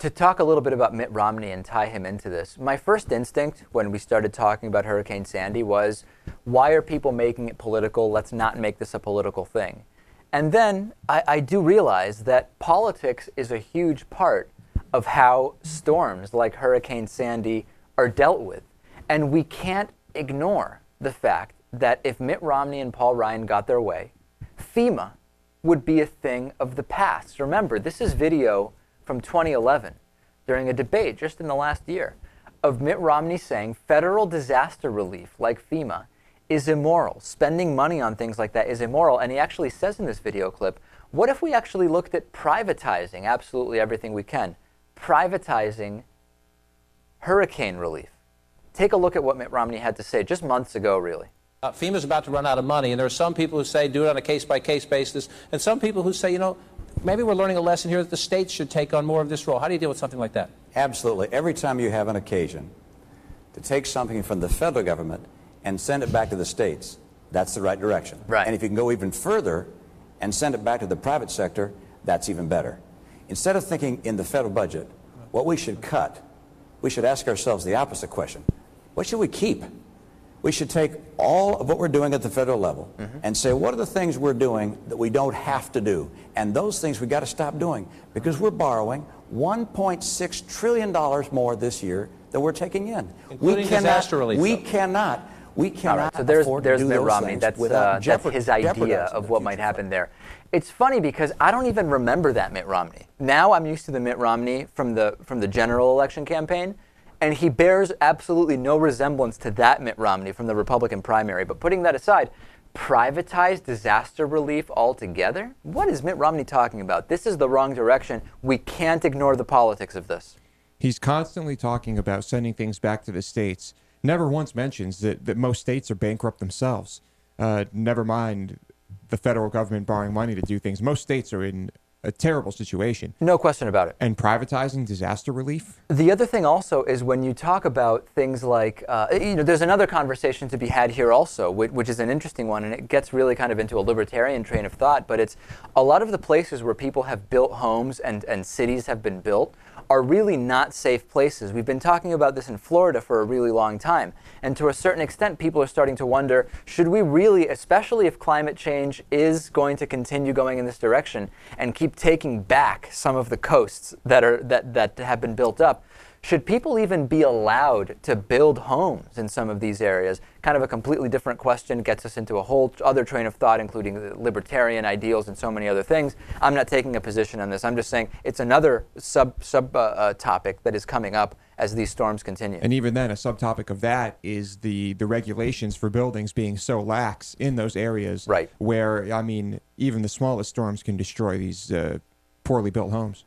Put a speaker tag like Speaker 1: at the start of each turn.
Speaker 1: to talk a little bit about Mitt Romney and tie him into this, my first instinct when we started talking about Hurricane Sandy was, why are people making it political? Let's not make this a political thing. And then I do realize that politics is a huge part of how storms like Hurricane Sandy are dealt with. And we can't ignore the fact that if Mitt Romney and Paul Ryan got their way, FEMA would be a thing of the past. Remember, this is video from 2011 during a debate just in the last year of Mitt Romney saying federal disaster relief like FEMA is immoral. Spending money on things like that is immoral. And he actually says in this video clip, what if we actually looked at privatizing absolutely everything we can? Privatizing hurricane relief. Take a look at what Mitt Romney had to say just months ago, really.
Speaker 2: FEMA's about to run out of money, and there are some people who say do it on a case-by-case basis, and some people who say, you know, maybe we're learning a lesson here that the states should take on more of this role. How do you deal with something like that?
Speaker 3: Absolutely. Every time you have an occasion to take something from the federal government and send it back to the states, that's the right direction.
Speaker 1: Right.
Speaker 3: And if you can go even further and send it back to the private sector, that's even better. Instead of thinking in the federal budget, what we should cut, we should ask ourselves the opposite question. What should we keep? We should take all of what we're doing at the federal level and say, what are the things we're doing that we don't have to do? And those things we got to stop doing because we're borrowing $1.6 trillion more this year than we're taking in.
Speaker 2: Including disaster relief.
Speaker 3: We cannot
Speaker 1: Right, so
Speaker 3: afford
Speaker 1: there's
Speaker 3: to do
Speaker 1: Mitt
Speaker 3: those
Speaker 1: Romney.
Speaker 3: things
Speaker 1: That's
Speaker 3: without
Speaker 1: his idea of what might happen there. It's funny because I don't even remember that Mitt Romney. Now I'm used to the Mitt Romney from the general election campaign. And he bears absolutely no resemblance to that Mitt Romney from the Republican primary. But putting that aside, privatize disaster relief altogether? What is Mitt Romney talking about? This is the wrong direction. We can't ignore the politics of this.
Speaker 4: He's constantly talking about sending things back to the states. Never once mentions that most states are bankrupt themselves. Never mind the federal government borrowing money to do things. Most states are in a terrible situation.
Speaker 1: No question about it.
Speaker 4: And privatizing disaster relief?
Speaker 1: The other thing also is when you talk about things like, there's another conversation to be had here also, which is an interesting one, and it gets really kind of into a libertarian train of thought, but it's a lot of the places where people have built homes and cities have been built are really not safe places. We've been talking about this in Florida for a really long time. And to a certain extent, people are starting to wonder, should we really, especially if climate change is going to continue going in this direction and keep taking back some of the coasts that have been built up, should people even be allowed to build homes in some of these areas? Kind of a completely different question, gets us into a whole other train of thought, including libertarian ideals and so many other things. I'm not taking a position on this. I'm just saying it's another topic that is coming up as these storms continue.
Speaker 4: And even then, a subtopic of that is the regulations for buildings being so lax in those areas,
Speaker 1: right,
Speaker 4: where, I mean, even the smallest storms can destroy these poorly built homes.